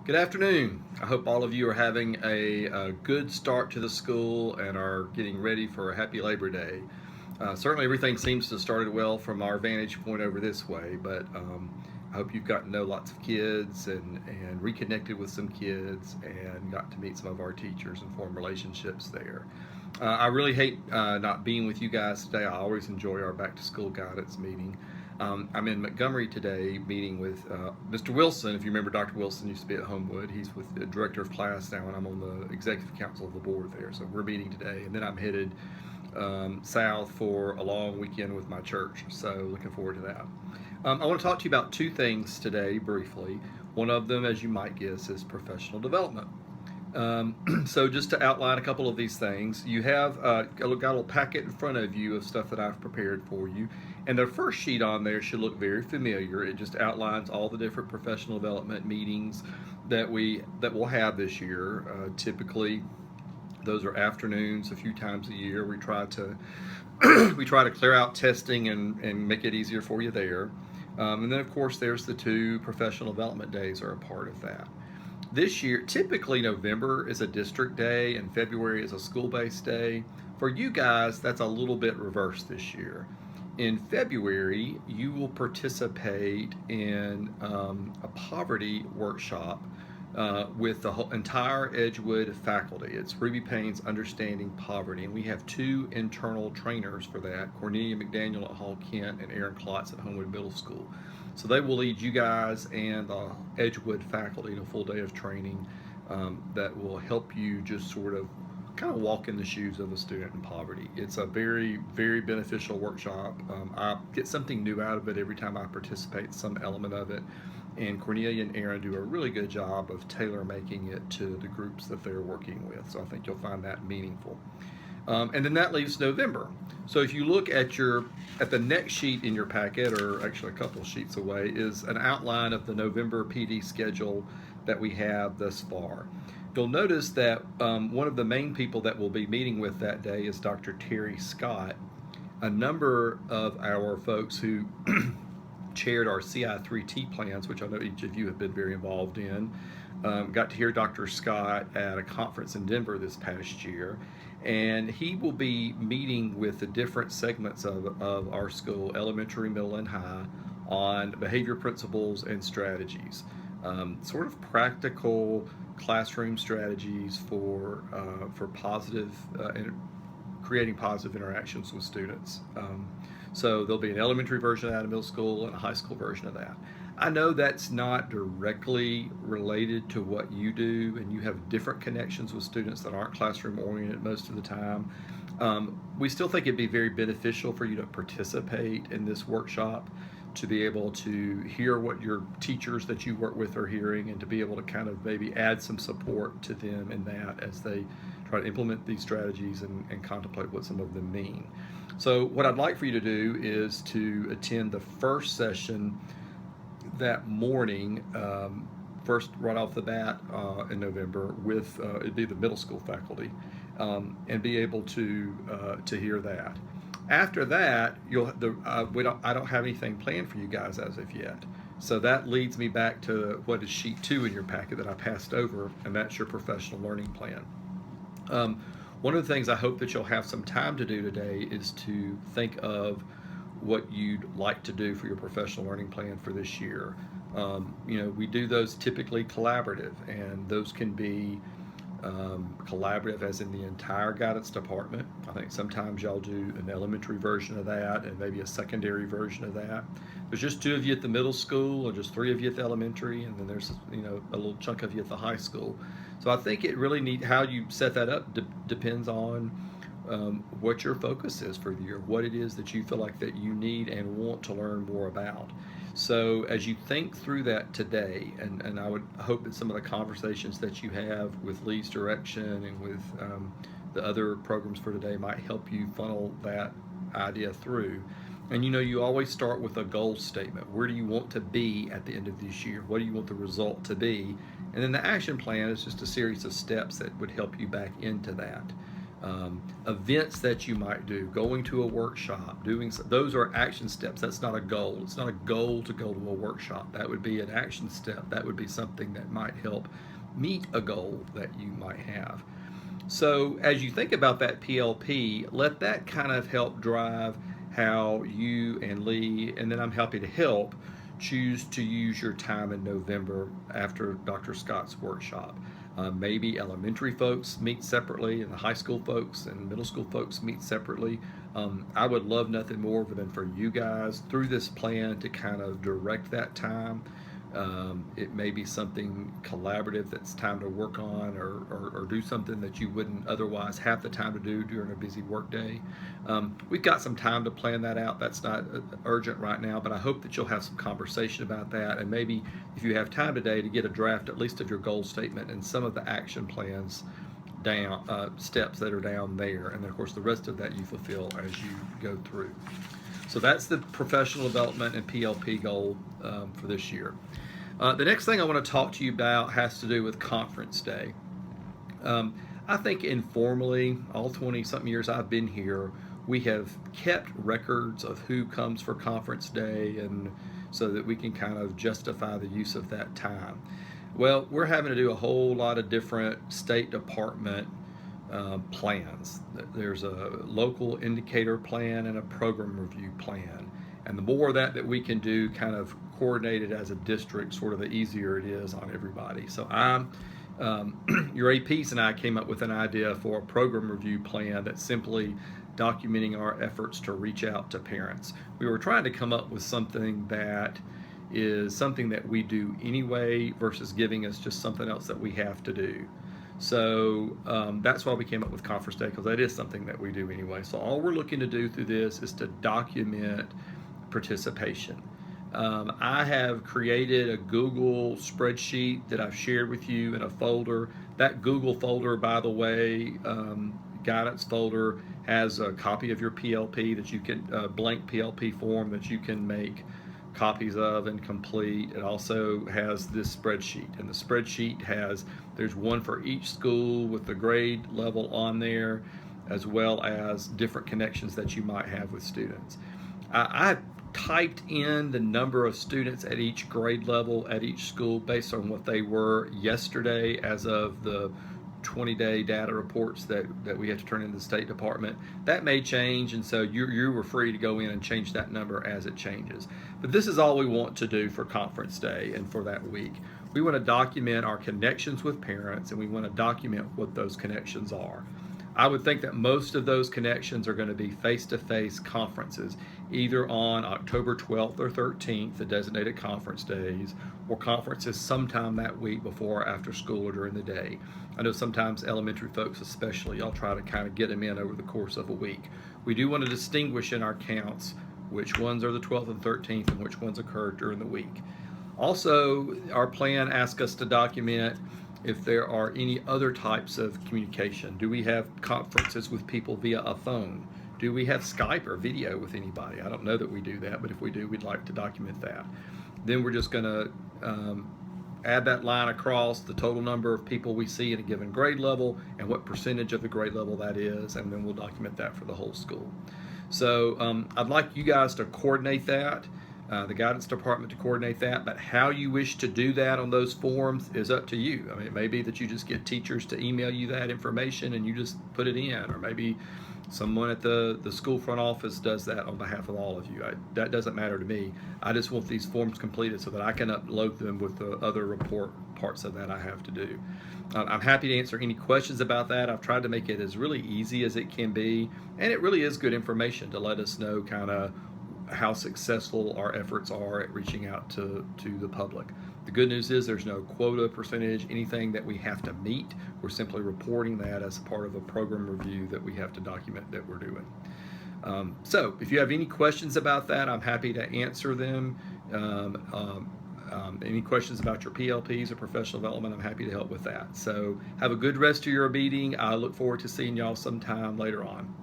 Good afternoon. I hope all of you are having a good start to the school and are getting ready for a happy Labor Day. Certainly, everything seems to have started well from our vantage point over this way, but I hope you've gotten to know lots of kids and reconnected with some kids and got to meet some of our teachers and form relationships there. I really hate not being with you guys today. I always enjoy our back to school guidance meeting. I'm in Montgomery today meeting with Mr. Wilson. If you remember, Dr. Wilson used to be at Homewood. He's with the director of class now, and I'm on the executive council of the board there. So we're meeting today, and then I'm headed south for a long weekend with my church. So looking forward to that. I want to talk to you about two things today briefly. One of them, as you might guess, is professional development. So just to outline a couple of these things, you have got a little packet in front of you of stuff that I've prepared for you. And the first sheet on there should look very familiar. It just outlines all the different professional development meetings that we'll have this year. Typically, those are afternoons a few times a year. We try to we try to clear out testing and make it easier for you there. And then of course there's the two professional development days are a part of that. This year, typically November is a district day and February is a school-based day. For you guys, that's a little bit reversed this year. In February, you will participate in a poverty workshop with the whole entire Edgewood faculty. It's Ruby Payne's Understanding Poverty, and we have two internal trainers for that, Cornelia McDaniel at Hall Kent and Aaron Klotz at Homewood Middle School. So they will lead you guys and the Edgewood faculty in a full day of training that will help you just sort of kind of walk in the shoes of a student in poverty. It's a very, very beneficial workshop. I get something new out of it every time I participate, some element of it. And Cornelia and Aaron do a really good job of tailor making it to the groups that they're working with. So I think you'll find that meaningful. And then that leaves November. So if you look at the next sheet in your packet, or actually a couple sheets away, is an outline of the November PD schedule that we have thus far. You'll notice that one of the main people that we'll be meeting with that day is Dr. Terry Scott. A number of our folks who chaired our CI3T plans, which I know each of you have been very involved in, got to hear Dr. Scott at a conference in Denver this past year. And he will be meeting with the different segments of our school, elementary, middle, and high, on behavior principles and strategies. Sort of practical classroom strategies for positive creating positive interactions with students. So there'll be an elementary version of that, a middle school, and a high school version of that. I know that's not directly related to what you do, and you have different connections with students that aren't classroom oriented most of the time. We still think it'd be very beneficial for you to participate in this workshop, to be able to hear what your teachers that you work with are hearing, and to be able to kind of maybe add some support to them in that as they try to implement these strategies and contemplate what some of them mean. So what I'd like for you to do is to attend the first session that morning, first right off the bat in November with it'd be the middle school faculty, and be able to hear that. After that, I don't have anything planned for you guys as of yet. So that leads me back to what is sheet 2 in your packet that I passed over, and that's your professional learning plan. One of the things I hope that you'll have some time to do today is to think of what you'd like to do for your professional learning plan for this year. We do those typically collaborative, and those can be collaborative as in the entire guidance department. I think sometimes y'all do an elementary version of that and maybe a secondary version of that. There's just 2 of you at the middle school, or just 3 of you at the elementary, and then there's a little chunk of you at the high school. So I think it really how you set that up depends on what your focus is for the year, what it is that you feel like that you need and want to learn more about. So as you think through that today, and I would hope that some of the conversations that you have with Lee's direction and with the other programs for today might help you funnel that idea through. And you always start with a goal statement. Where do you want to be at the end of this year? What do you want the result to be? And then the action plan is just a series of steps that would help you back into that. Events that you might do, going to a workshop, those are action steps. That's not a goal. It's not a goal to go to a workshop. That would be an action step. That would be something that might help meet a goal that you might have. So as you think about that PLP, let that kind of help drive how you and Lee, and then I'm happy to help, choose to use your time in November after Dr. Scott's workshop. Maybe elementary folks meet separately, and the high school folks and middle school folks meet separately. I would love nothing more than for you guys through this plan to kind of direct that time. It may be something collaborative that's time to work on, or do something that you wouldn't otherwise have the time to do during a busy work day. We've got some time to plan that out. That's not urgent right now, but I hope that you'll have some conversation about that, and maybe if you have time today, to get a draft at least of your goal statement and some of the action plans down, steps that are down there, and then of course the rest of that you fulfill as you go through. So that's the professional development and PLP goal for this year. The next thing I want to talk to you about has to do with conference day. I think informally, all 20-something years I've been here, we have kept records of who comes for conference day, and so that we can kind of justify the use of that time. Well, we're having to do a whole lot of different State Department plans. There's a local indicator plan and a program review plan. And the more of that we can do kind of coordinated as a district, sort of the easier it is on everybody. So your APs and I came up with an idea for a program review plan that's simply documenting our efforts to reach out to parents. We were trying to come up with something that is something that we do anyway versus giving us just something else that we have to do. So that's why we came up with Conference Day, because that is something that we do anyway. So all we're looking to do through this is to document participation. I have created a Google spreadsheet that I've shared with you in a folder. That Google folder, by the way, guidance folder, has a copy of your PLP that you can, blank PLP form that you can make copies of and complete. It also has this spreadsheet, and the spreadsheet there's one for each school with the grade level on there, as well as different connections that you might have with students. I typed in the number of students at each grade level at each school based on what they were yesterday as of the 20-day data reports that we have to turn into the State Department. That may change, and so you were free to go in and change that number as it changes. But this is all we want to do for Conference Day and for that week. We want to document our connections with parents, and we want to document what those connections are. I would think that most of those connections are going to be face-to-face conferences, either on October 12th or 13th, the designated conference days, or conferences sometime that week before or after school or during the day. I know sometimes elementary folks especially, y'all try to kind of get them in over the course of a week. We do want to distinguish in our counts which ones are the 12th and 13th and which ones occur during the week. Also, our plan asks us to document if there are any other types of communication. Do we have conferences with people via a phone? Do we have Skype or video with anybody? I don't know that we do that, but if we do, we'd like to document that. Then we're just going to add that line across the total number of people we see at a given grade level and what percentage of the grade level that is, and then we'll document that for the whole school. So I'd like you guys to coordinate that, the guidance department to coordinate that, but how you wish to do that on those forms is up to you. I mean, it may be that you just get teachers to email you that information and you just put it in, or maybe someone at the school front office does that on behalf of all of you. That doesn't matter to me. I just want these forms completed so that I can upload them with the other report parts of that I have to do. I'm happy to answer any questions about that. I've tried to make it as really easy as it can be, and it really is good information to let us know kind of how successful our efforts are at reaching out to the public. The good news is there's no quota percentage, anything that we have to meet. We're simply reporting that as part of a program review that we have to document that we're doing. So if you have any questions about that, I'm happy to answer them. Any questions about your PLPs or professional development, I'm happy to help with that. So have a good rest of your meeting. I look forward to seeing y'all sometime later on.